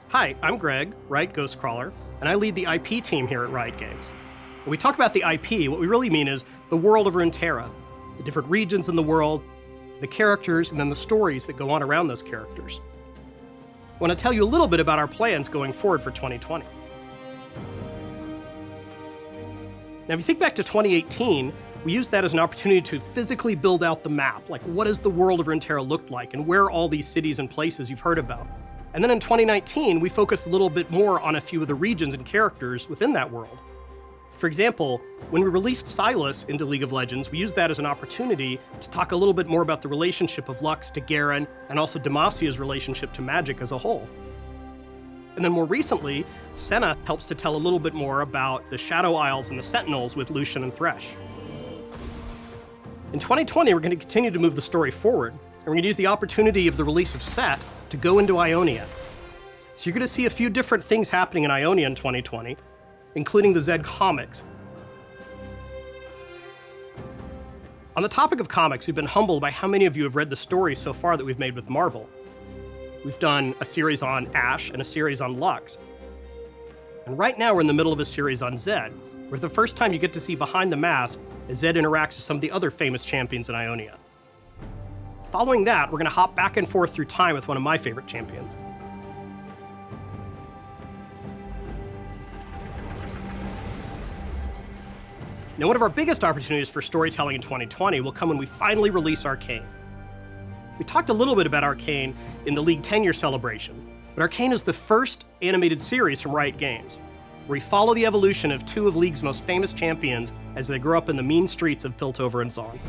Hi, I'm Greg, Riot Ghostcrawler, and I lead the IP team here at Riot Games. When we talk about the IP, what we really mean is the world of Runeterra, the different regions in the world, the characters, and then the stories that go on around those characters. I want to tell you a little bit about our plans going forward for 2020. Now, if you think back to 2018, we used that as an opportunity to physically build out the map, like what does the world of Runeterra look like, and where are all these cities and places you've heard about. And then in 2019, we focused a little bit more on a few of the regions and characters within that world. For example, when we released Silas into League of Legends, we used that as an opportunity to talk a little bit more about the relationship of Lux to Garen, and also Demasia's relationship to magic as a whole. And then more recently, Senna helps to tell a little bit more about the Shadow Isles and the Sentinels with Lucian and Thresh. In 2020, we're going to continue to move the story forward, and we're going to use the opportunity of the release of Set to go into Ionia. So you're going to see a few different things happening in Ionia in 2020, including the Zed comics. On the topic of comics, we've been humbled by how many of you have read the stories so far that we've made with Marvel. We've done a series on Ashe and a series on Lux. And right now we're in the middle of a series on Zed, where for the first time you get to see behind the mask as Zed interacts with some of the other famous champions in Ionia. Following that, we're going to hop back and forth through time with one of my favorite champions. Now, one of our biggest opportunities for storytelling in 2020 will come when we finally release ARCANE. We talked a little bit about ARCANE in the League 10-year celebration, but ARCANE is the first animated series from Riot Games, where we follow the evolution of two of League's most famous champions as they grow up in the mean streets of Piltover and Zaun.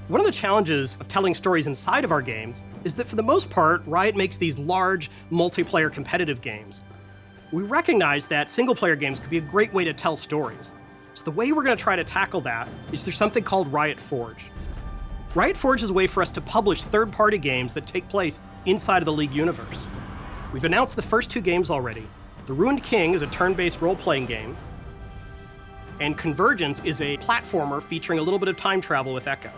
One of the challenges of telling stories inside of our games is that for the most part, Riot makes these large, multiplayer competitive games. We recognize that single-player games could be a great way to tell stories. So the way we're going to try to tackle that is through something called Riot Forge. Riot Forge is a way for us to publish third-party games that take place inside of the League universe. We've announced the first two games already. The Ruined King is a turn-based role-playing game, and Convergence is a platformer featuring a little bit of time travel with Echo.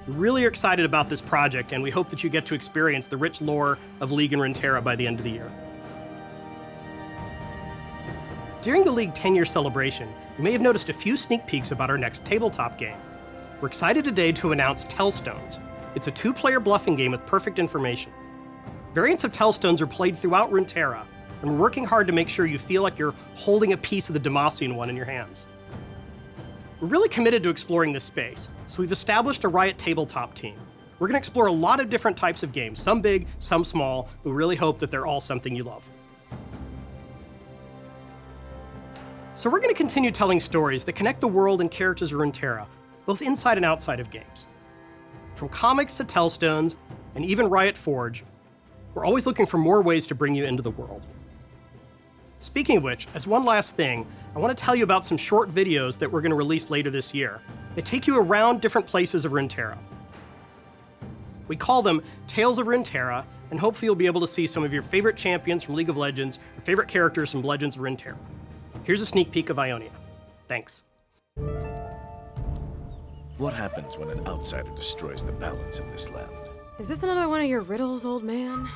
We're really excited about this project, and we hope that you get to experience the rich lore of League and Runeterra by the end of the year. During the League 10-year celebration, you may have noticed a few sneak peeks about our next tabletop game. We're excited today to announce TELLSTONES. It's a two-player bluffing game with perfect information. Variants of TELLSTONES are played throughout Runeterra, and we're working hard to make sure you feel like you're holding a piece of the Demasian one in your hands. We're really committed to exploring this space, so we've established a Riot tabletop team. We're going to explore a lot of different types of games, some big, some small, but we really hope that they're all something you love. So we're going to continue telling stories that connect the world and characters of Runeterra, both inside and outside of games. From comics to TELLSTONES, and even Riot Forge, we're always looking for more ways to bring you into the world. Speaking of which, as one last thing, I want to tell you about some short videos that we're going to release later this year. They take you around different places of Runeterra. We call them Tales of Runeterra, and hopefully you'll be able to see some of your favorite champions from League of Legends, or favorite characters from Legends of Runeterra. Here's a sneak peek of Ionia. Thanks. What happens when an outsider destroys the balance of this land? Is this another one of your riddles, old man?